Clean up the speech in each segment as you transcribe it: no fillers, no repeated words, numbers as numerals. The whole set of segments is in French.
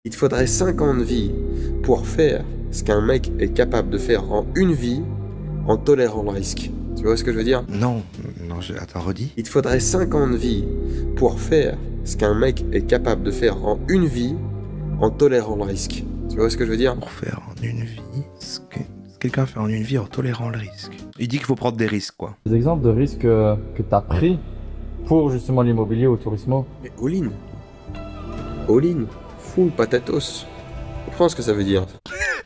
Il te faudrait 5 ans de vie pour faire ce qu'un mec est capable de faire en une vie en tolérant le risque. Tu vois ce que je veux dire? Non, attends, redis. Il te faudrait 5 ans de vie pour faire ce qu'un mec est capable de faire en une vie en tolérant le risque. Tu vois ce que je veux dire? Pour faire en une vie ce que quelqu'un fait en une vie en tolérant le risque. Il dit qu'il faut prendre des risques, quoi. Des exemples de risques que tu as pris pour justement l'immobilier ou le tourisme? Mais all-in. All-in. Full patatos. Tu comprends ce que ça veut dire?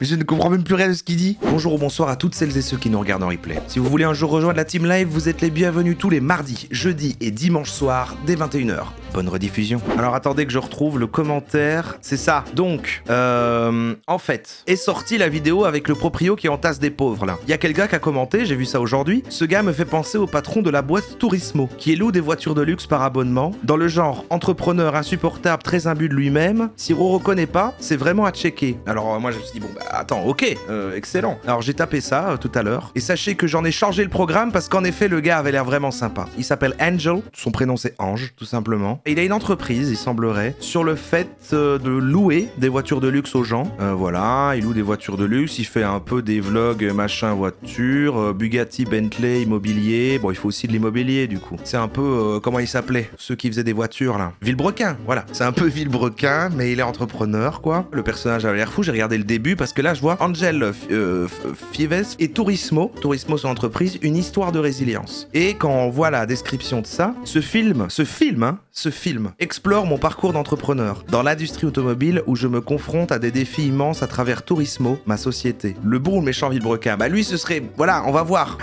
Mais je ne comprends même plus rien de ce qu'il dit. Bonjour ou bonsoir à toutes celles et ceux qui nous regardent en replay. Si vous voulez un jour rejoindre la team live, vous êtes les bienvenus tous les mardis, jeudis et dimanches soirs dès 21 h. Bonne rediffusion. Alors attendez que je retrouve le commentaire. C'est ça. Donc, en fait, est sortie la vidéo avec le proprio qui entasse des pauvres là. Il y a quel gars qui a commenté, j'ai vu ça aujourd'hui. Ce gars me fait penser au patron de la boîte Turismo, qui loue des voitures de luxe par abonnement, dans le genre entrepreneur insupportable, très imbu de lui-même. Si on reconnaît pas, c'est vraiment à checker. Alors moi je me suis dit bon bah attends, ok, excellent. Alors j'ai tapé ça tout à l'heure, et sachez que j'en ai changé le programme parce qu'en effet le gars avait l'air vraiment sympa. Il s'appelle Angel, son prénom c'est Ange, tout simplement. Et il a une entreprise, il semblerait, sur le fait de louer des voitures de luxe aux gens. Voilà, il loue des voitures de luxe, il fait un peu des vlogs machin voiture, Bugatti, Bentley, immobilier. Bon, il faut aussi de l'immobilier du coup. C'est un peu, comment il s'appelait, ceux qui faisaient des voitures là. Villebrequin, voilà. C'est un peu Villebrequin, mais il est entrepreneur quoi. Le personnage avait l'air fou, j'ai regardé le début parce que là je vois Angel Fives et Turismo, son entreprise, une histoire de résilience. Et quand on voit la description de ça, ce film explore mon parcours d'entrepreneur dans l'industrie automobile où je me confronte à des défis immenses à travers Turismo, ma société. Le bon ou le méchant Villebrequin? Bah lui ce serait, voilà, on va voir.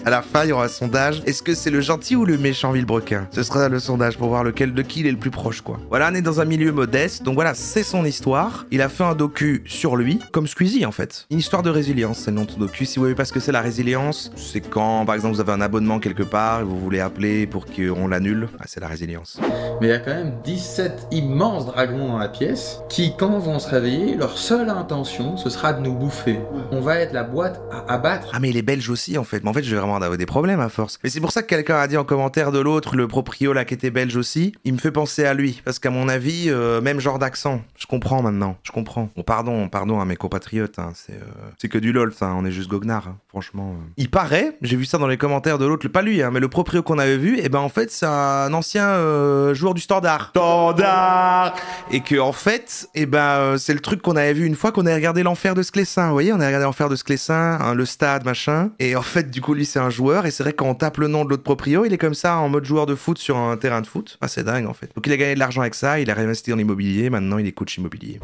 À la fin il y aura un sondage. Est-ce que c'est le gentil ou le méchant Villebrequin? Ce sera le sondage pour voir lequel de qui il est le plus proche quoi. Voilà, on est dans un milieu modeste, donc voilà, c'est son histoire. Il a fait un docu sur lui, comme Squeezie en fait. Une histoire de résilience, c'est le nom de son docu. Si vous voyez pas ce que c'est la résilience, c'est quand par exemple vous avez un abonnement quelque part et vous voulez appeler pour qu'on l'annule. Ah, c'est la résilience. Mais il y a quand même 17 immenses dragons dans la pièce qui, quand vont se réveiller, leur seule intention, ce sera de nous bouffer. On va être la boîte à abattre. Ah mais il est belge aussi en fait. Mais en fait je vais vraiment avoir des problèmes à force. Mais c'est pour ça que quelqu'un a dit en commentaire de l'autre, le proprio là qui était belge aussi, il me fait penser à lui. Parce qu'à mon avis, même genre d'accent. Je comprends maintenant. Je comprends. Bon pardon à mes compatriotes. Hein. C'est que du lol ça. On est juste goguenard. Hein. Franchement. Il paraît, j'ai vu ça dans les commentaires de l'autre, pas lui, hein, mais le proprio qu'on avait vu, et ben en fait c'est un ancien joueur du Standard. Et que en fait, et ben c'est le truc qu'on avait vu une fois qu'on avait regardé l'enfer de Sclessin. Vous voyez, on a regardé l'enfer de Sclessin, hein, le stade machin. Et en fait du coup lui c'est un joueur, et c'est vrai que quand on tape le nom de l'autre proprio, il est comme ça en mode joueur de foot sur un terrain de foot. Ah c'est dingue en fait. Donc il a gagné de l'argent avec ça, il a réinvesti dans l'immobilier, maintenant il est coach immobilier.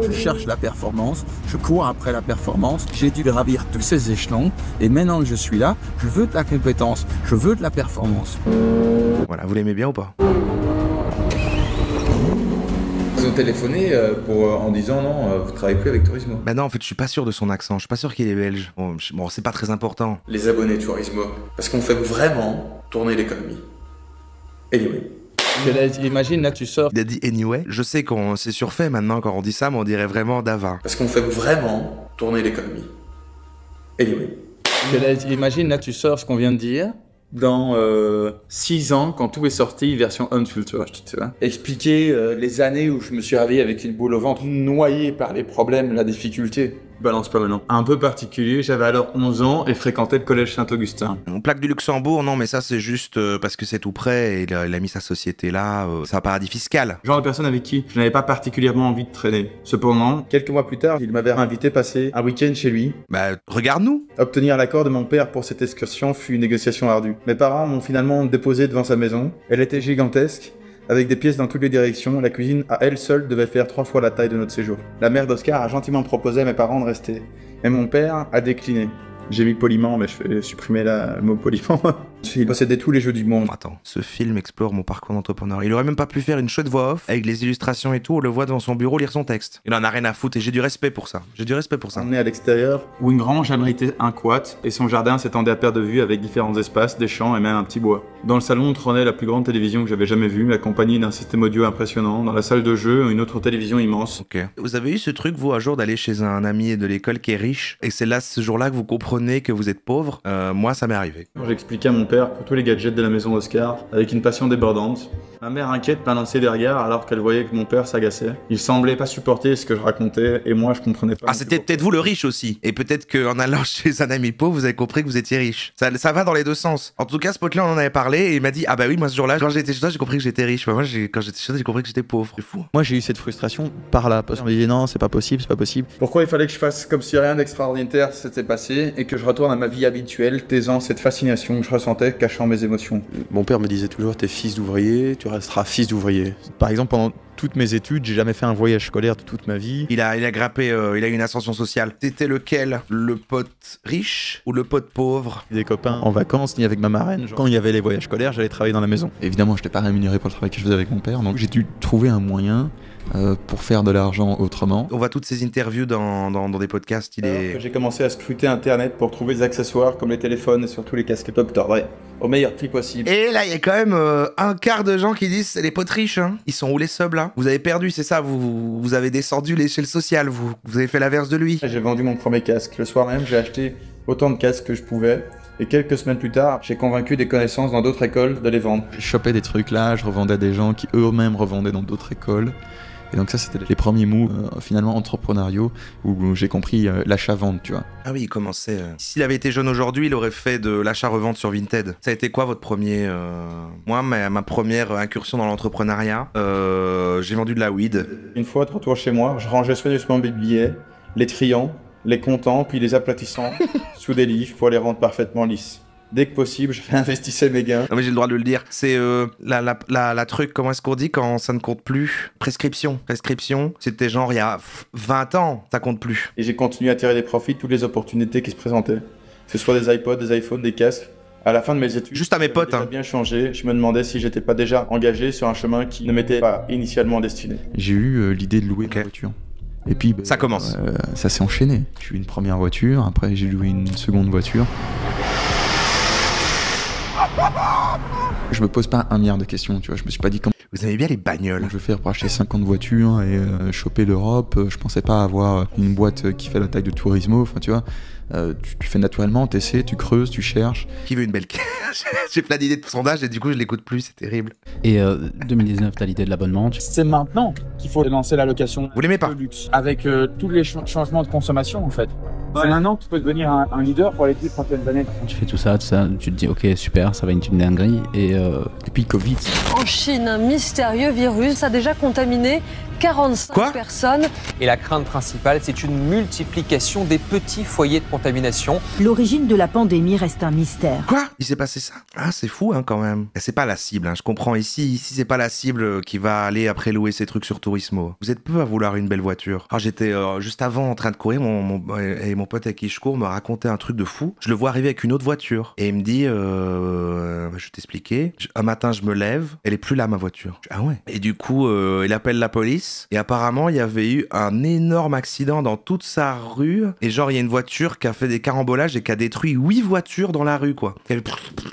Je cherche la performance, je cours après la performance, j'ai dû gravir tous ces échelons, et maintenant que je suis là, je veux de la compétence, je veux de la performance. Voilà, vous l'aimez bien ou pas? Ils ont téléphoné en disant non, vous travaillez plus avec Turismo. Bah non, en fait, je suis pas sûr de son accent, je suis pas sûr qu'il est belge. Bon, c'est pas très important. Les abonnés Turismo, parce qu'on fait vraiment tourner l'économie. Anyway. Imagine, là tu sors. Il a dit anyway. Je sais qu'on s'est surfait maintenant quand on dit ça, mais on dirait vraiment Dava. Parce qu'on fait vraiment tourner l'économie. Anyway. Imagine, là tu sors ce qu'on vient de dire. Dans 6 ans, quand tout est sorti, version unfiltered, tu vois. Expliquer les années où je me suis réveillé avec une boule au ventre, noyé par les problèmes, la difficulté. Balance pas maintenant. Un peu particulier, j'avais alors 11 ans et fréquentais le collège Saint-Augustin. On plaque du Luxembourg, non mais ça c'est juste parce que c'est tout près et il a mis sa société là, c'est un paradis fiscal. Genre de personne avec qui je n'avais pas particulièrement envie de traîner. Cependant, quelques mois plus tard, il m'avait invité passer un week-end chez lui. Bah regarde-nous. Obtenir l'accord de mon père pour cette excursion fut une négociation ardue. Mes parents m'ont finalement déposé devant sa maison. Elle était gigantesque, avec des pièces dans toutes les directions. La cuisine à elle seule devait faire 3 fois la taille de notre séjour. La mère d'Oscar a gentiment proposé à mes parents de rester, mais mon père a décliné. J'ai mis poliment, mais je vais supprimer le mot poliment. Il possédait tous les jeux du monde. Attends, ce film explore mon parcours d'entrepreneur. Il aurait même pas pu faire une chouette voix off avec les illustrations et tout, on le voit devant son bureau lire son texte. Il en a rien à foutre et j'ai du respect pour ça. On est à l'extérieur, où une grange abritait un quat, et son jardin s'étendait à perte de vue avec différents espaces, des champs et même un petit bois. Dans le salon trônait la plus grande télévision que j'avais jamais vue, accompagnée d'un système audio impressionnant. Dans la salle de jeu, une autre télévision immense. Ok. Vous avez eu ce truc, vous, un jour, d'aller chez un ami de l'école qui est riche, et c'est là, ce jour-là, que vous comprenez que vous êtes pauvre? Moi, ça m'est arrivé. J'expliquais à mon père pour tous les gadgets de la maison Oscar, avec une passion débordante. Ma mère inquiète m'a lancé des regards alors qu'elle voyait que mon père s'agaçait. Il semblait pas supporter ce que je racontais et moi je comprenais pas. Ah, c'était peut-être vous le riche aussi. Et peut-être qu'en allant chez un ami pauvre, vous avez compris que vous étiez riche. Ça va dans les deux sens. En tout cas, ce pote-là, on en avait parlé et il m'a dit, ah bah oui, moi ce jour-là, quand j'étais chez toi, j'ai compris que j'étais riche. Bah, moi, quand j'étais chez toi, j'ai compris que j'étais pauvre. C'est fou. Moi j'ai eu cette frustration par là, parce qu'on me disait non, c'est pas possible, c'est pas possible. Pourquoi il fallait que je fasse comme si rien d'extraordinaire s'était passé et que je retourne à ma vie habituelle, taisant cette fascination que je ressentais, cachant mes émotions. Mon père me disait toujours, t'es fils d'ouvrier, tu resteras fils d'ouvrier. Par exemple, pendant toutes mes études, j'ai jamais fait un voyage scolaire de toute ma vie. Il a grimpé, il a eu une ascension sociale. T'étais lequel? Le pote riche ou le pote pauvre? Des copains en vacances, ni avec ma marraine. Quand il y avait les voyages scolaires, j'allais travailler dans la maison. Évidemment, je n'étais pas rémunéré pour le travail que je faisais avec mon père, donc j'ai dû trouver un moyen pour faire de l'argent autrement. On voit toutes ces interviews dans des podcasts. J'ai commencé à scruter internet pour trouver des accessoires comme les téléphones et surtout les casques Dr. Dre au meilleur prix possible. Et là, il y a quand même un quart de gens qui disent c'est les potes riches. Hein. Ils sont où les subs là? Vous avez perdu, c'est ça? Vous avez descendu l'échelle sociale. Vous avez fait l'inverse de lui. J'ai vendu mon premier casque. Le soir même, j'ai acheté autant de casques que je pouvais. Et quelques semaines plus tard, j'ai convaincu des connaissances dans d'autres écoles de les vendre. Je chopais des trucs là, je revendais à des gens qui eux-mêmes revendaient dans d'autres écoles. Et donc ça, c'était les premiers moves finalement entrepreneuriaux où j'ai compris l'achat-vente, tu vois. Ah oui, il commençait... S'il avait été jeune aujourd'hui, il aurait fait de l'achat-revente sur Vinted. Ça a été quoi votre premier... Moi, ma première incursion dans l'entrepreneuriat, j'ai vendu de la weed. Une fois de retour chez moi, je rangeais soigneusement mes billets, les triant, les comptant, puis les aplatissant sous des livres pour les rendre parfaitement lisses. Dès que possible, je réinvestissais mes gains. Non mais j'ai le droit de le dire. C'est la truc, comment est-ce qu'on dit quand ça ne compte plus? Prescription. Prescription, c'était genre il y a 20 ans, ça compte plus. Et j'ai continué à tirer des profits de toutes les opportunités qui se présentaient. Que ce soit des iPods, des iPhones, des casques. À la fin de mes études, juste à mes potes, déjà bien changé. Je me demandais si j'étais pas déjà engagé sur un chemin qui ne m'était pas initialement destiné. J'ai eu l'idée de louer une voiture. Et puis ça commence. Ça s'est enchaîné. J'ai eu une première voiture, après j'ai loué une seconde voiture. Je me pose pas un milliard de questions, tu vois, je me suis pas dit comment... Vous aimez bien les bagnoles. Je vais faire pour acheter 50 voitures et choper l'Europe. Je pensais pas avoir une boîte qui fait la taille de Turismo, enfin tu vois. Tu fais naturellement, t'essaies, tu creuses, tu cherches. Qui veut une belle caisse? J'ai plein d'idées de sondage et du coup je l'écoute plus, c'est terrible. Et 2019, t'as l'idée de l'abonnement. C'est maintenant qu'il faut lancer la location. Vous l'aimez pas? De luxe. Avec tous les changements de consommation en fait. C'est maintenant que tu peux devenir un leader pour aller plus prochaines années. Quand tu fais tout ça, tu te dis ok super, ça va être une dinguerie. Et puis Covid. En Chine, un mystérieux virus a déjà contaminé 45 personnes. Et la crainte principale, c'est une multiplication des petits foyers de contamination. L'origine de la pandémie reste un mystère. Quoi? Il s'est passé ça? Ah, c'est fou, hein, quand même. C'est pas la cible, hein. Je comprends. Ici, c'est pas la cible qui va aller après louer ses trucs sur Turismo. Vous êtes peu à vouloir une belle voiture. Alors, j'étais juste avant en train de courir, mon pote avec qui je cours me racontait un truc de fou. Je le vois arriver avec une autre voiture. Et il me dit, je vais t'expliquer. Un matin, je me lève, elle est plus là, ma voiture. Ah ouais? Et du coup, il appelle la police. Et apparemment, il y avait eu un énorme accident dans toute sa rue. Et genre, il y a une voiture qui a fait des carambolages et qui a détruit 8 voitures dans la rue, quoi.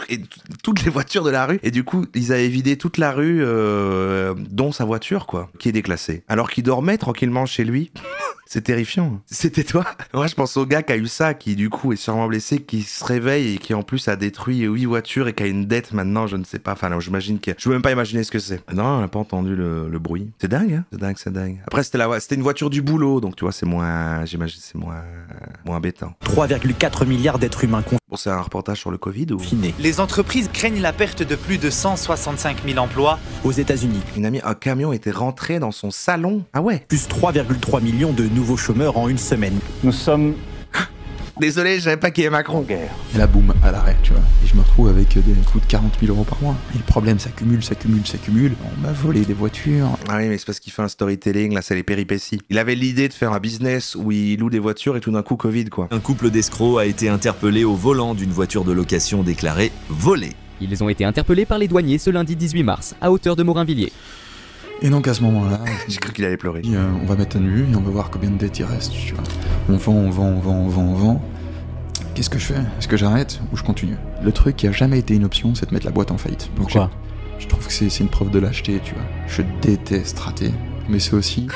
Et toutes les voitures de la rue. Et du coup, ils avaient vidé toute la rue, dont sa voiture, quoi, qui est déclassée. Alors qu'il dormait tranquillement chez lui. C'est terrifiant. C'était toi? Moi, je pense au gars qui a eu ça, qui du coup est sûrement blessé, qui se réveille et qui en plus a détruit 8 voitures et qui a une dette maintenant, je ne sais pas. Enfin, non, j'imagine que... Je peux même pas imaginer ce que c'est. Non, on n'a pas entendu le bruit. C'est dingue, hein? C'est dingue. Après, c'était une voiture du boulot, donc tu vois, c'est moins... J'imagine c'est moins embêtant. 3,4 milliards d'êtres humains Bon, c'est un reportage sur le Covid ou... confinés. Les entreprises craignent la perte de plus de 165 000 emplois aux États-Unis. Un camion était rentré dans son salon. Ah ouais? Plus 3,3 millions de nouveaux chômeurs en une semaine. Nous sommes... Désolé, je savais pas qui est Macron. Et là, boum, à l'arrêt, tu vois. Et je me retrouve avec des coûts de 40 000 euros par mois. Et le problème s'accumule. On m'a volé des voitures. Ah oui, mais c'est parce qu'il fait un storytelling, là, c'est les péripéties. Il avait l'idée de faire un business où il loue des voitures et tout d'un coup, Covid, quoi. Un couple d'escrocs a été interpellé au volant d'une voiture de location déclarée volée. Ils ont été interpellés par les douaniers ce lundi 18 mars, à hauteur de Morinvilliers. Et donc à ce moment-là, j'ai cru qu'il allait pleurer. On va mettre à nu et on va voir combien de dettes il reste. Tu vois. On vend. Qu'est-ce que je fais? Est-ce que j'arrête ou je continue? Le truc qui a jamais été une option, c'est de mettre la boîte en faillite. Donc pourquoi? Je trouve que c'est une preuve de lâcheté, tu vois. Je déteste rater, mais c'est aussi...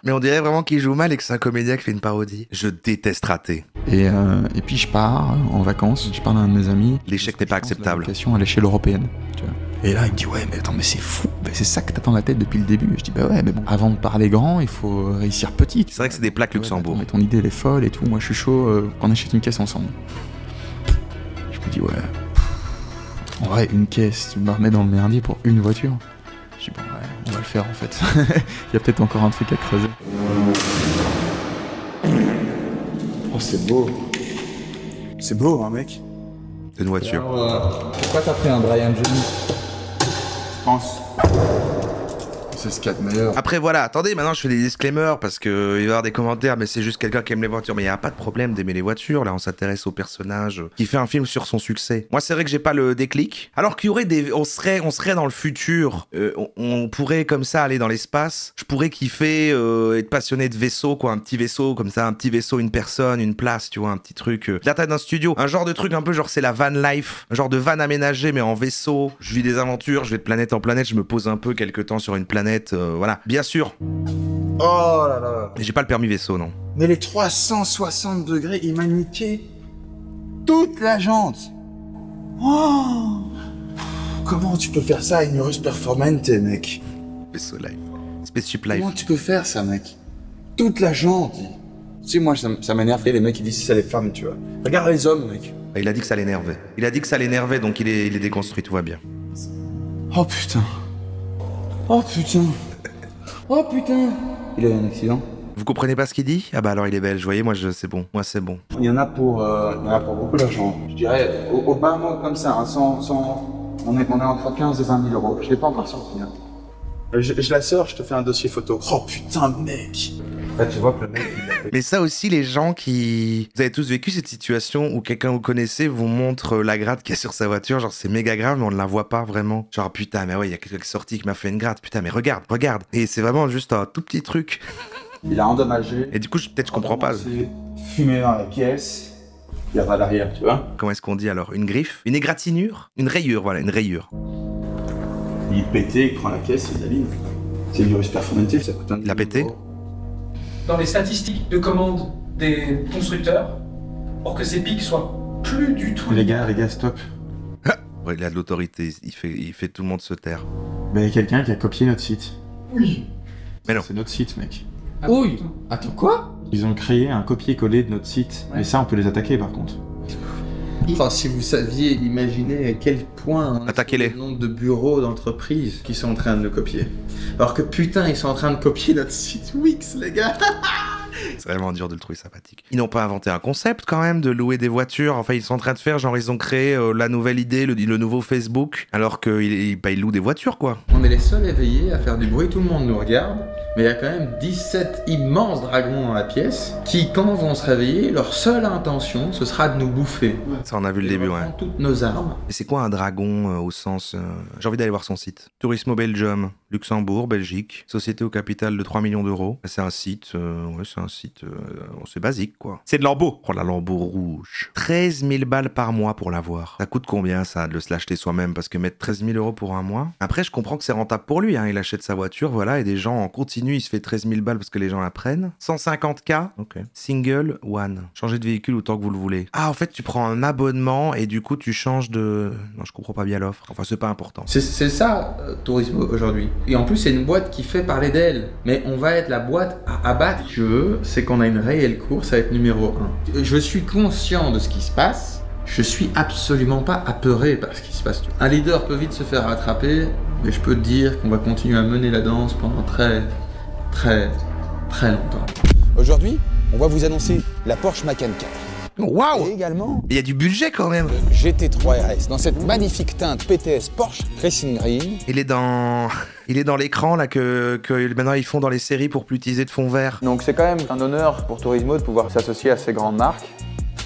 Mais on dirait vraiment qu'il joue mal et que c'est un comédien qui fait une parodie. Je déteste rater. Et puis je pars en vacances, je parle à un de mes amis. L'échec n'est pas acceptable. À l'échelle européenne, tu vois. Et là, il me dit ouais, mais attends, mais c'est fou. Bah, c'est ça que t'as dans la tête depuis le début. Je dis bah ouais, mais bon, avant de parler grand, il faut réussir petit. C'est vrai que c'est des plaques Luxembourg. Mais ton idée elle est folle et tout. Moi, je suis chaud qu'on achète une caisse ensemble. Je me dis ouais. En vrai, une caisse, tu me remets dans le merdier pour une voiture. Je dis bon ouais, on va le faire en fait. Il y a peut-être encore un truc à creuser. Oh, c'est beau. C'est beau, hein, mec. C'est une voiture. Pourquoi t'as pris un Brian Johnny? Je pense. C'est ce qu'il y a de meilleur. Après voilà, attendez, maintenant je fais des disclaimers parce que il va y avoir des commentaires, mais c'est juste quelqu'un qui aime les voitures. Mais il n'y a pas de problème d'aimer les voitures, là on s'intéresse au personnage qui fait un film sur son succès. Moi c'est vrai que j'ai pas le déclic. Alors qu'il y aurait des... On serait dans le futur, on pourrait comme ça aller dans l'espace. Je pourrais kiffer être passionné de vaisseau, quoi, un petit vaisseau comme ça, un petit vaisseau, une personne, une place, tu vois, un petit truc. La taille d'un studio, un genre de truc un peu genre c'est la van life, un genre de van aménagé mais en vaisseau. Je vis des aventures, je vais de planète en planète, je me pose un peu quelques temps sur une planète. Voilà, bien sûr. Oh là là. J'ai pas le permis vaisseau, non. Mais les 360 degrés, il m'a niqué toute la jante. Oh. Comment tu peux faire ça à une Urus Performante, mec? Vaisseau life. Spaceship life. Comment tu peux faire ça, mec? Toute la jante. Tu sais, moi, ça m'énerve les mecs qui disent c'est les femmes, tu vois. Regarde les hommes, mec. Il a dit que ça l'énervait. Il a dit que ça l'énervait, donc il est déconstruit, tout va bien. Oh putain. Oh putain. Oh putain. Il a eu un accident. Vous comprenez pas ce qu'il dit? Ah bah alors il est belge, vous voyez, c'est bon. Moi c'est bon. Il y en a pour beaucoup d'argent. Je dirais, au bas mot comme ça, hein, on est entre 15 et 20 000 euros. Je l'ai pas encore sorti. Hein. Je la sors, je te fais un dossier photo. Oh putain, mec. Là, tu vois que le mec... Mais ça aussi, les gens qui... Vous avez tous vécu cette situation où quelqu'un vous connaissez vous montre la gratte qu'il y a sur sa voiture, genre c'est méga grave mais on ne la voit pas vraiment. Genre putain mais ouais, il y a quelqu'un qui est sorti qui m'a fait une gratte, putain mais regarde. Et c'est vraiment juste un tout petit truc. Il a endommagé. Et du coup peut-être je comprends pas. Fumé dans la pièce, il y a pas d'arrière, tu vois. Comment est-ce qu'on dit alors? Une griffe? Une égratignure? Une rayure, voilà, une rayure. Il pétait, il prend la caisse, il l'aligne. C'est une Urus Performante, ça coûte un... Il a pété? Dans les statistiques de commande des constructeurs, pour que ces pics soient plus du tout... Les gars, stop. Ouais, il a de l'autorité, il fait tout le monde se taire. Mais il y a quelqu'un qui a copié notre site. Oui. Mais non. C'est notre site, mec. Ah, oui. Attends, quoi? Ils ont créé un copier-coller de notre site. Ouais. Et ça, on peut les attaquer, par contre. Enfin, si vous saviez imaginer à quel point attaquez-les. Le nombre de bureaux d'entreprises qui sont en train de le copier. Alors que putain, ils sont en train de copier notre site Wix, les gars. C'est vraiment dur de le trouver sympathique. Ils n'ont pas inventé un concept quand même de louer des voitures. Enfin, ils sont en train de faire, genre ils ont créé la nouvelle idée, le nouveau Facebook, alors qu'ils louent des voitures, quoi. On est les seuls éveillés à faire du bruit, tout le monde nous regarde. Mais il y a quand même 17 immenses dragons dans la pièce qui, quand vont se réveiller, leur seule intention, ce sera de nous bouffer. Ça, on a vu le début, ouais. Toutes nos armes. Et c'est quoi un dragon au sens... J'ai envie d'aller voir son site. Turismo Belgium, Luxembourg, Belgique, société au capital de 3 millions d'euros. C'est un site... ouais, c'est un site... c'est basique, quoi. C'est de Lambeau. Oh, la Lambeau rouge. 13 000 balles par mois pour l'avoir. Ça coûte combien, ça, de se l'acheter soi-même? Parce que mettre 13 000 euros pour un mois... Après, je comprends que c'est rentable pour lui, hein. Il achète sa voiture, voilà, et des gens en continu, il se fait 13 000 balles parce que les gens la prennent. 150K. Ok. Single one. Changer de véhicule autant que vous le voulez. Ah, en fait, tu prends un abonnement et du coup, tu changes de... Non, je comprends pas bien l'offre. Enfin, c'est pas important. C'est ça, Turismo, aujourd'hui. Et en plus, c'est une boîte qui fait parler d'elle. Mais on va être la boîte à abattre. Ce que je veux, c'est qu'on a une réelle course à être numéro 1. Je suis conscient de ce qui se passe. Je suis absolument pas apeuré par ce qui se passe. Un leader peut vite se faire rattraper, mais je peux te dire qu'on va continuer à mener la danse pendant très longtemps. Aujourd'hui, on va vous annoncer la Porsche Macan 4. Waouh! Et également... Il y a du budget quand même! GT3 RS, dans cette magnifique teinte PTS Porsche Racing Green. Il est dans l'écran là que maintenant ils font dans les séries pour plus utiliser de fond vert. Donc c'est quand même un honneur pour Turismo de pouvoir s'associer à ces grandes marques.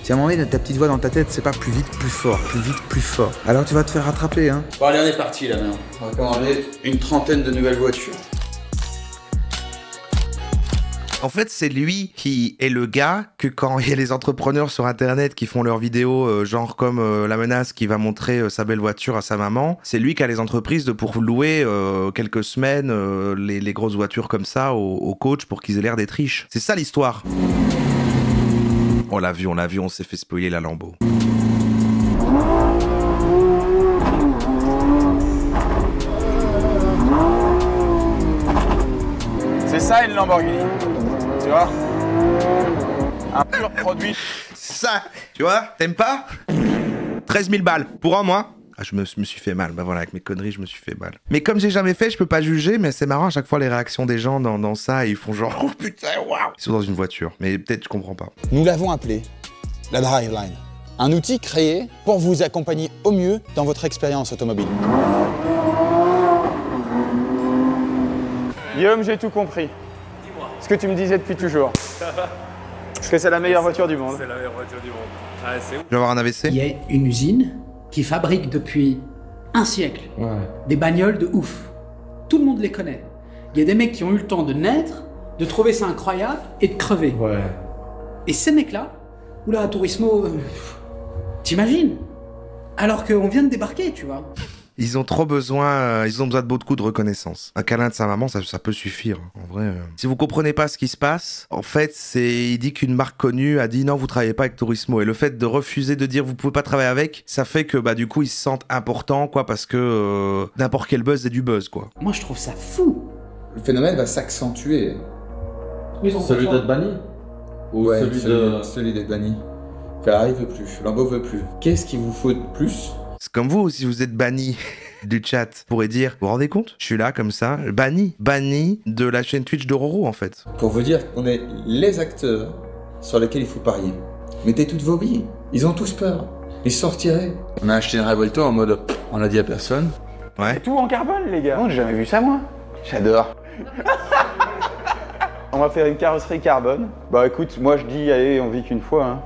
Si à un moment donné, ta petite voix dans ta tête, c'est pas plus vite, plus fort, plus vite, plus fort. Alors tu vas te faire rattraper, hein. Bon allez, on est parti là maintenant. On va commander une trentaine de nouvelles voitures. En fait, c'est lui qui est le gars que quand il y a les entrepreneurs sur Internet qui font leurs vidéos, genre comme La Menace qui va montrer sa belle voiture à sa maman, c'est lui qui a les entreprises pour louer quelques semaines les grosses voitures comme ça aux coachs pour qu'ils aient l'air d'être riches. C'est ça l'histoire. On l'a vu, on s'est fait spoiler la Lambo. C'est ça une Lamborghini, tu vois? Un pur produit. C'est ça, tu vois? T'aimes pas? 13 000 balles pour un mois. Ah, je me suis fait mal, bah voilà, avec mes conneries, je me suis fait mal. Mais comme j'ai jamais fait, je peux pas juger, mais c'est marrant à chaque fois les réactions des gens dans ça, ils font genre, oh putain, waouh! Ils sont dans une voiture, mais peut-être je comprends pas. Nous l'avons appelé la Driveline, un outil créé pour vous accompagner au mieux dans votre expérience automobile. Guillaume, j'ai tout compris. Dis-moi. Ce que tu me disais depuis toujours. Parce que c'est la meilleure voiture du monde. C'est la meilleure voiture du monde. Ah, c'est ouf. Je vais avoir un AVC. Il y a une usine qui fabrique depuis un siècle des bagnoles de ouf. Tout le monde les connaît. Il y a des mecs qui ont eu le temps de naître, de trouver ça incroyable et de crever. Ouais. Et ces mecs-là, oula, Turismo, t'imagines? Alors qu'on vient de débarquer, tu vois. Ils ont trop besoin, ils ont besoin de beaucoup de reconnaissance. Un câlin de sa maman, ça peut suffire. En vrai, si vous comprenez pas ce qui se passe, en fait, il dit qu'une marque connue a dit non, vous travaillez pas avec Turismo. Et le fait de refuser de dire vous pouvez pas travailler avec, ça fait que bah du coup ils se sentent importants, quoi, parce que n'importe quel buzz est du buzz, quoi. Moi, je trouve ça fou. Le phénomène va s'accentuer. Celui d'être banni? Ou Ouais, celui d'être banni. Ferrari veut plus, Lambo veut plus. Qu'est-ce qu'il vous faut de plus? C'est comme vous, si vous êtes banni du chat, vous pourrez dire, vous vous rendez compte? Je suis là comme ça, banni de la chaîne Twitch de Roro en fait. Pour vous dire qu'on est les acteurs sur lesquels il faut parier. Mettez toutes vos billes, ils ont tous peur. Ils sont retirés. On a acheté une Revuelto en mode, on l'a dit à personne. Ouais. Tout en carbone, les gars. Non, j'ai jamais vu ça, moi. J'adore. On va faire une carrosserie carbone. Bah écoute, moi je dis, allez, on vit qu'une fois. Hein.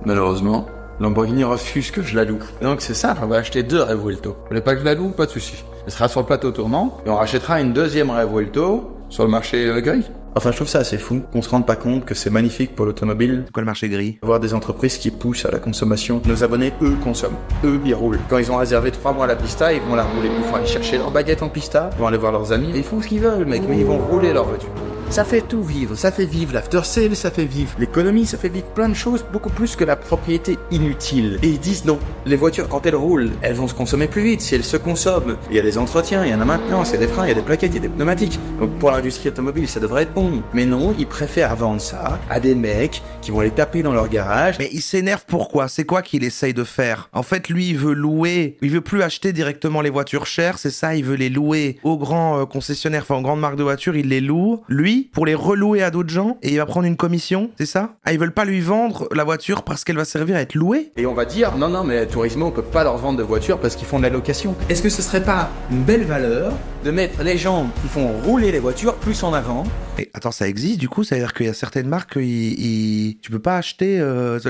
Malheureusement, Lamborghini refuse que je la loue. Donc c'est ça, on va acheter 2 Revuelto. Vous voulez pas que je la loue? Pas de souci. Elle sera sur le plateau tournant et on rachètera une deuxième Revuelto sur le marché gris. Enfin, je trouve ça assez fou qu'on se rende pas compte que c'est magnifique pour l'automobile. C'est quoi le marché gris? Voir des entreprises qui poussent à la consommation. Nos abonnés, eux, consomment. Eux, ils roulent. Quand ils ont réservé 3 mois la pista, ils vont la rouler. Ils vont aller chercher leur baguette en pista, ils vont aller voir leurs amis. Et ils font ce qu'ils veulent, mec, mais ils vont rouler leur voiture. Ça fait tout vivre. Ça fait vivre l'after sale, ça fait vivre l'économie, ça fait vivre plein de choses, beaucoup plus que la propriété inutile. Et ils disent non. Les voitures, quand elles roulent, elles vont se consommer plus vite si elles se consomment. Il y a des entretiens, il y en a maintenance, il y a des freins, il y a des plaquettes, il y a des pneumatiques. Donc pour l'industrie automobile, ça devrait être bon. Mais non, ils préfèrent vendre ça à des mecs qui vont les taper dans leur garage. Mais il s'énerve pourquoi? C'est quoi qu'il essaye de faire? En fait, lui, il veut louer. Il veut plus acheter directement les voitures chères, c'est ça, il veut les louer aux grands concessionnaires, enfin aux grandes marques de voitures, il les loue, lui, pour les relouer à d'autres gens, et il va prendre une commission, c'est ça? Ah, ils veulent pas lui vendre la voiture parce qu'elle va servir à être louée? Et on va dire, non, mais Turismo, on peut pas leur vendre de voitures parce qu'ils font de la location. Est-ce que ce serait pas une belle valeur de mettre les gens qui font rouler les voitures plus en avant? Et attends, ça existe du coup? Ça veut dire qu'il y a certaines marques que tu peux pas acheter...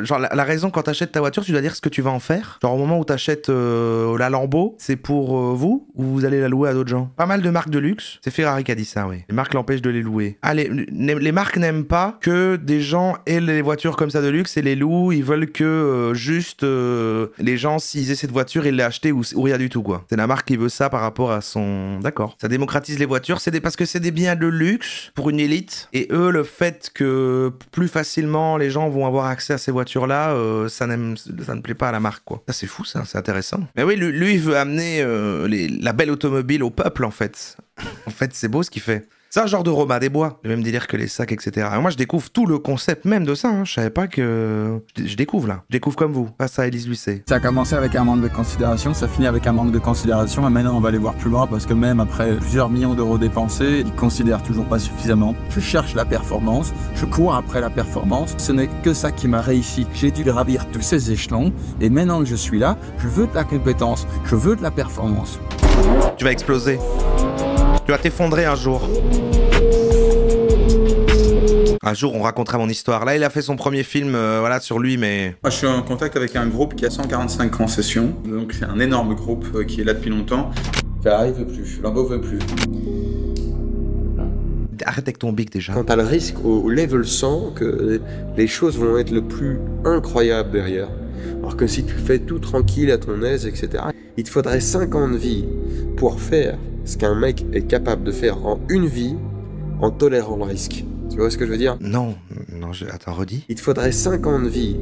genre la raison quand t'achètes ta voiture, tu dois dire ce que tu vas en faire. Genre au moment où t'achètes la Lambo, c'est pour vous ou vous allez la louer à d'autres gens? Pas mal de marques de luxe. C'est Ferrari qui a dit ça, oui. Les marques l'empêchent de les louer. Ah, les marques n'aiment pas que des gens aient les voitures comme ça de luxe et les louent. Ils veulent que juste les gens, s'ils aient cette voiture, ils l'aient achetée ou rien du tout, quoi. C'est la marque qui veut ça par rapport à son... D'accord. Ça démocratise les voitures, parce que c'est des biens de luxe pour une élite. Et eux, le fait que plus facilement les gens vont avoir accès à ces voitures-là, ça ne plaît pas à la marque, quoi. Ça, c'est fou, ça. C'est intéressant. Mais oui, lui, il veut amener la belle automobile au peuple, en fait. En fait, c'est beau ce qu'il fait. C'est un genre de Romain des Bois, le même délire que les sacs, etc. Et moi, je découvre tout le concept même de ça. Hein. Je savais pas que... Je découvre, là. Je découvre comme vous, face à Élise Lucet. Ça a commencé avec un manque de considération, ça finit avec un manque de considération, et maintenant, on va aller voir plus loin, parce que même après plusieurs millions d'euros dépensés, ils considèrent toujours pas suffisamment. Je cherche la performance, je cours après la performance. Ce n'est que ça qui m'a réussi. J'ai dû gravir tous ces échelons, et maintenant que je suis là, je veux de la compétence, je veux de la performance. Tu vas exploser. Tu vas t'effondrer un jour. Un jour, on racontera mon histoire. Là, il a fait son premier film voilà, sur lui, mais... Moi, je suis en contact avec un groupe qui a 145 concessions. Donc, c'est un énorme groupe qui est là depuis longtemps. Ferrari veut plus, Lambo veut plus. arrête avec ton bic déjà. Quand t'as le risque au level 100, que les choses vont être le plus incroyable derrière. Alors que si tu fais tout tranquille à ton aise, etc., il te faudrait 5 ans de vie pour faire ce qu'un mec est capable de faire en une vie en tolérant le risque. Tu vois ce que je veux dire? Non, attends, redis. Il te faudrait 5 ans de vie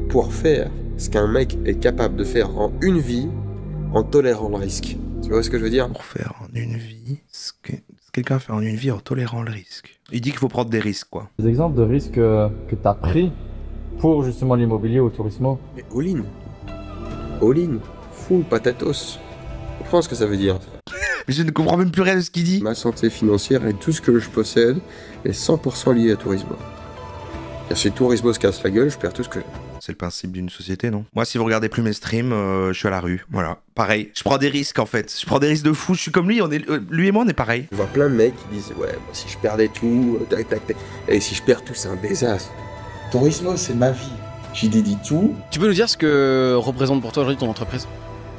pour faire ce qu'un mec est capable de faire en une vie en tolérant le risque. Tu vois ce que je veux dire? Pour faire en une vie ce que quelqu'un fait en une vie en tolérant le risque. Il dit qu'il faut prendre des risques, quoi. Des exemples de risques que tu as pris pour justement l'immobilier au tourisme. Mais all-in. All-in. Full patatos. Tu comprends ce que ça veut dire? Mais je ne comprends même plus rien de ce qu'il dit. Ma santé financière et tout ce que je possède est 100% lié à Tourismo. Si Tourismo se casse la gueule, je perds tout ce que j'ai. C'est le principe d'une société, non? Moi, si vous regardez plus mes streams, je suis à la rue. Voilà. Pareil. Je prends des risques, en fait. Je prends des risques de fou. Je suis comme lui. Lui et moi, on est pareil. Je vois plein de mecs qui disent, ouais, moi, si je perdais tout, tac, tac, tac. Et si je perds tout, c'est un désastre. Tourismo, c'est ma vie. J'y dédie tout. Tu peux nous dire ce que représente pour toi aujourd'hui ton entreprise?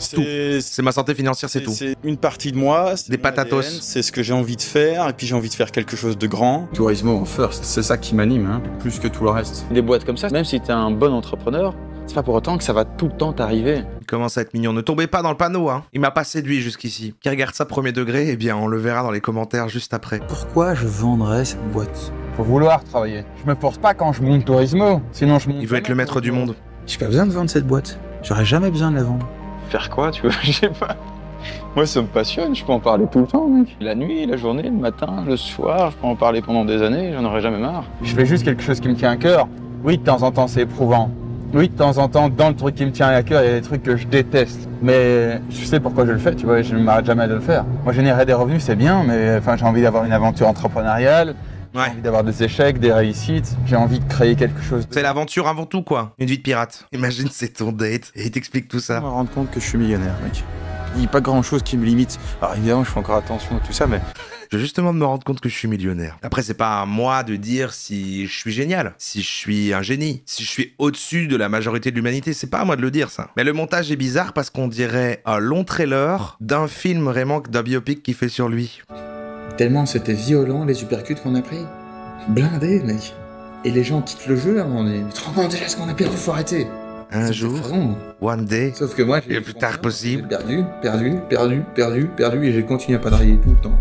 C'est ma santé financière, c'est tout. C'est une partie de moi, des patatos. C'est ce que j'ai envie de faire, et puis j'ai envie de faire quelque chose de grand. Tourismo en first, c'est ça qui m'anime, hein, plus que tout le reste. Des boîtes comme ça, même si t'es un bon entrepreneur, c'est pas pour autant que ça va tout le temps t'arriver. Il commence à être mignon. Ne tombez pas dans le panneau, hein. Il m'a pas séduit jusqu'ici. Qui regarde ça premier degré, eh bien, on le verra dans les commentaires juste après. Pourquoi je vendrais cette boîte? Faut vouloir travailler. Je me force pas quand je monte Tourismo, sinon je monte. Il veut être le maître du monde. J'ai pas besoin de vendre cette boîte. J'aurais jamais besoin de la vendre. Faire quoi, tu vois? Je sais pas. Moi, ça me passionne, je peux en parler tout le temps, mec. La nuit, la journée, le matin, le soir, je peux en parler pendant des années, j'en aurai jamais marre. Je fais juste quelque chose qui me tient à cœur. Oui, de temps en temps, c'est éprouvant. Oui, de temps en temps, dans le truc qui me tient à cœur, il y a des trucs que je déteste. Mais je sais pourquoi je le fais, tu vois, je ne m'arrête jamais de le faire. Moi, générer des revenus, c'est bien, mais enfin, j'ai envie d'avoir une aventure entrepreneuriale. J'ai envie d'avoir des échecs, des réussites, j'ai envie de créer quelque chose. C'est l'aventure avant tout, quoi. Une vie de pirate. Imagine, c'est ton date et il t'explique tout ça. Je me rends compte que je suis millionnaire, mec. Il n'y a pas grand chose qui me limite. Alors évidemment, je fais encore attention à tout ça, mais... Je veux justement me rendre compte que je suis millionnaire. Après, c'est pas à moi de dire si je suis génial, si je suis un génie, si je suis au-dessus de la majorité de l'humanité. C'est pas à moi de le dire, ça. Mais le montage est bizarre parce qu'on dirait un long trailer d'un film vraiment, d'un biopic qui fait sur lui. Tellement c'était violent les uppercuts qu'on a pris. Blindé, mec. Et les gens quittent le jeu là, on est... Tu te rends compte déjà ce qu'on a perdu, faut arrêter. Un jour, one day, sauf que moi, et le plus tard possible. Perdu, et j'ai continué à padailler tout le temps.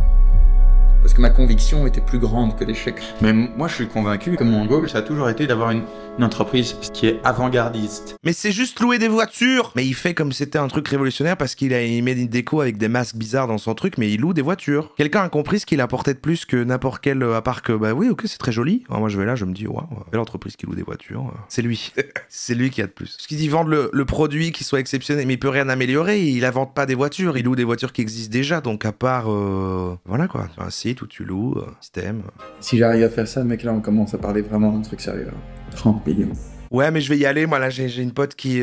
Parce que ma conviction était plus grande que l'échec. Mais moi, je suis convaincu que mon goal, ça a toujours été d'avoir une entreprise qui est avant-gardiste. Mais c'est juste louer des voitures. Mais il fait comme si c'était un truc révolutionnaire parce qu'il met une déco avec des masques bizarres dans son truc, mais il loue des voitures. Quelqu'un a compris ce qu'il apportait de plus que n'importe quel, à part que, bah oui, ok, c'est très joli. Alors moi, je vais là, je me dis, waouh, belle entreprise qui loue des voitures. C'est lui. C'est lui qui a de plus. Parce qu'il dit vendre le produit qui soit exceptionnel, mais il peut rien améliorer. Il invente pas des voitures, il loue des voitures qui existent déjà. Donc à part, voilà quoi, un site où tu loues, système. Si j'arrive à faire ça, mec, là, on commence à parler vraiment d'un truc sérieux. 30 millions. Ouais, mais je vais y aller. Moi, là, j'ai une pote qui...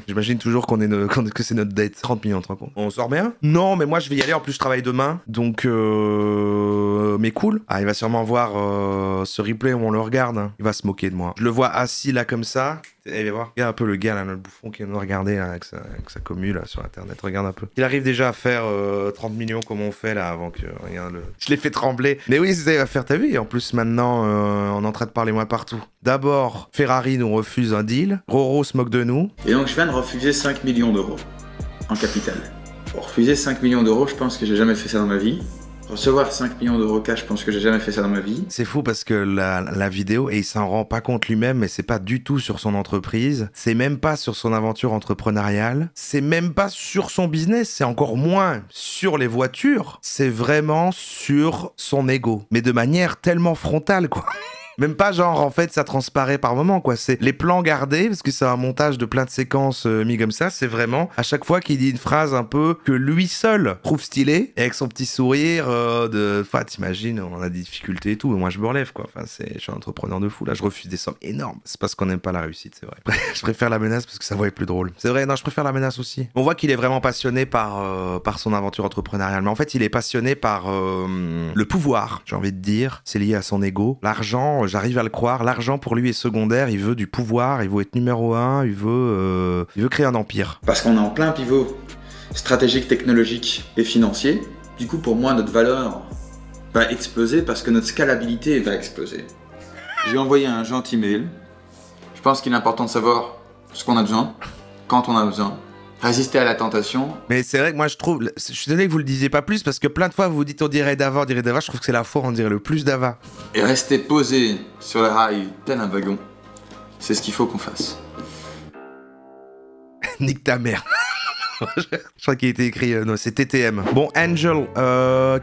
J'imagine toujours que c'est notre date. 30 millions, tu te rends compte? On sort bien? Non, mais moi, je vais y aller. En plus, je travaille demain. Donc, mais cool. Ah, il va sûrement voir ce replay où on le regarde. Hein. Il va se moquer de moi. Je le vois assis là, comme ça. Et voir. Regarde un peu le gars, là, le bouffon qui vient de nous regarder là, avec sa commu, là, sur Internet. Regarde un peu. Il arrive déjà à faire 30 millions comme on fait, là, avant que... Regarde, je l'ai fait trembler. Mais oui, c'est ça, il va faire ta vie. Et en plus, maintenant, on est en train de parler moi partout. D'abord, Ferrari nous refuse un deal. Roro se moque de nous. Et donc, je viens de refuser 5 millions d'euros en capital. Pour refuser 5 millions d'euros, je pense que j'ai jamais fait ça dans ma vie. Recevoir 5 millions d'euros cash, je pense que j'ai jamais fait ça dans ma vie. C'est fou parce que la vidéo, et il s'en rend pas compte lui-même, mais c'est pas du tout sur son entreprise, c'est même pas sur son aventure entrepreneuriale, c'est même pas sur son business, c'est encore moins sur les voitures, c'est vraiment sur son ego. Mais de manière tellement frontale, quoi. Même pas genre, en fait, ça transparaît par moment, quoi. C'est les plans gardés, parce que c'est un montage de plein de séquences mis comme ça. C'est vraiment, à chaque fois qu'il dit une phrase un peu que lui seul trouve stylée, et avec son petit sourire enfin, t'imagines, on a des difficultés et tout, mais moi, je me relève, quoi. Enfin, je suis un entrepreneur de fou, là, je refuse des sommes énormes. C'est parce qu'on n'aime pas la réussite, c'est vrai. Je préfère la menace parce que sa voix est plus drôle. C'est vrai, non, je préfère la menace aussi. On voit qu'il est vraiment passionné par son aventure entrepreneuriale, mais en fait, il est passionné par le pouvoir, j'ai envie de dire. C'est lié à son ego. L'argent, j'arrive à le croire, l'argent pour lui est secondaire, il veut du pouvoir, il veut être numéro 1, il veut créer un empire. Parce qu'on est en plein pivot stratégique, technologique et financier. Du coup, pour moi, notre valeur va exploser parce que notre scalabilité va exploser. J'ai envoyé un gentil mail. Je pense qu'il est important de savoir ce qu'on a besoin, quand on a besoin. Résister à la tentation. Mais c'est vrai que moi je trouve, je suis désolé que vous le disiez pas plus parce que plein de fois vous dites on dirait d'Ava, je trouve que c'est la fois où on dirait le plus d'Ava. Et rester posé sur le rail tel un wagon, c'est ce qu'il faut qu'on fasse. Nique ta mère. Je crois qu'il était écrit, non c'est TTM. Bon, Angel,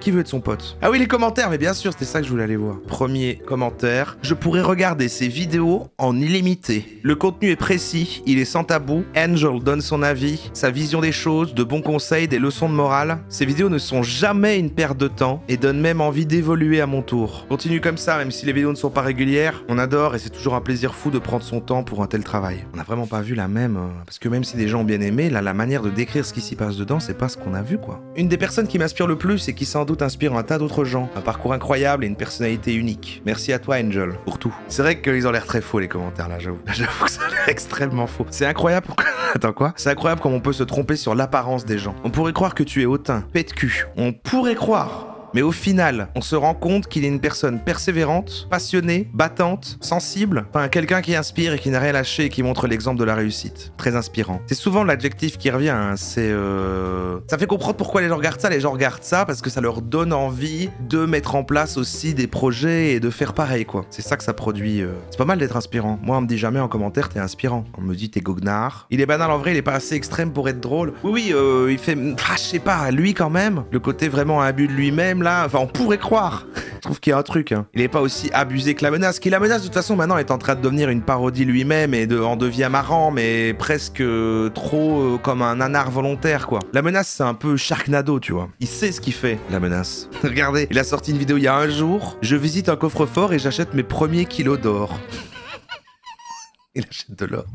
qui veut être son pote? Ah oui, les commentaires, mais bien sûr, c'était ça que je voulais aller voir. Premier commentaire, je pourrais regarder ses vidéos en illimité. Le contenu est précis, il est sans tabou. Angel donne son avis, sa vision des choses, de bons conseils, des leçons de morale. Ses vidéos ne sont jamais une perte de temps et donnent même envie d'évoluer à mon tour. Continue comme ça, même si les vidéos ne sont pas régulières. On adore et c'est toujours un plaisir fou de prendre son temps pour un tel travail. On n'a vraiment pas vu la même, parce que même si des gens ont bien aimé, là, la manière de décrire ce qui s'y passe dedans, c'est pas ce qu'on a vu, quoi. Une des personnes qui m'inspire le plus et qui sans doute inspire un tas d'autres gens. Un parcours incroyable et une personnalité unique. Merci à toi, Angel, pour tout. C'est vrai qu'ils ont l'air très faux, les commentaires, là, j'avoue. J'avoue que ça a l'air extrêmement faux. C'est incroyable. Attends, quoi? C'est incroyable comme on peut se tromper sur l'apparence des gens. On pourrait croire que tu es hautain, pète-cul. On pourrait croire. Mais au final, on se rend compte qu'il est une personne persévérante, passionnée, battante, sensible, enfin quelqu'un qui inspire et qui n'a rien lâché et qui montre l'exemple de la réussite. Très inspirant. C'est souvent l'adjectif qui revient, hein. C'est ça fait comprendre pourquoi les gens regardent ça parce que ça leur donne envie de mettre en place aussi des projets et de faire pareil, quoi. C'est ça que ça produit. C'est pas mal d'être inspirant. Moi, on me dit jamais en commentaire t'es inspirant. On me dit t'es goguenard. Il est banal en vrai, il est pas assez extrême pour être drôle. Oui, il fait, je sais pas, lui quand même. Le côté vraiment imbu de lui-même. Là, enfin on pourrait croire. Je trouve qu'il y a un truc, hein. Il est pas aussi abusé que la menace. Qui la menace de toute façon maintenant est en train de devenir une parodie lui-même et en devient marrant, mais presque trop comme un nanar volontaire, quoi. La menace c'est un peu Sharknado, tu vois. Il sait ce qu'il fait, la menace. Regardez, il a sorti une vidéo il y a un jour. Je visite un coffre-fort et j'achète mes premiers kilos d'or. Il achète de l'or.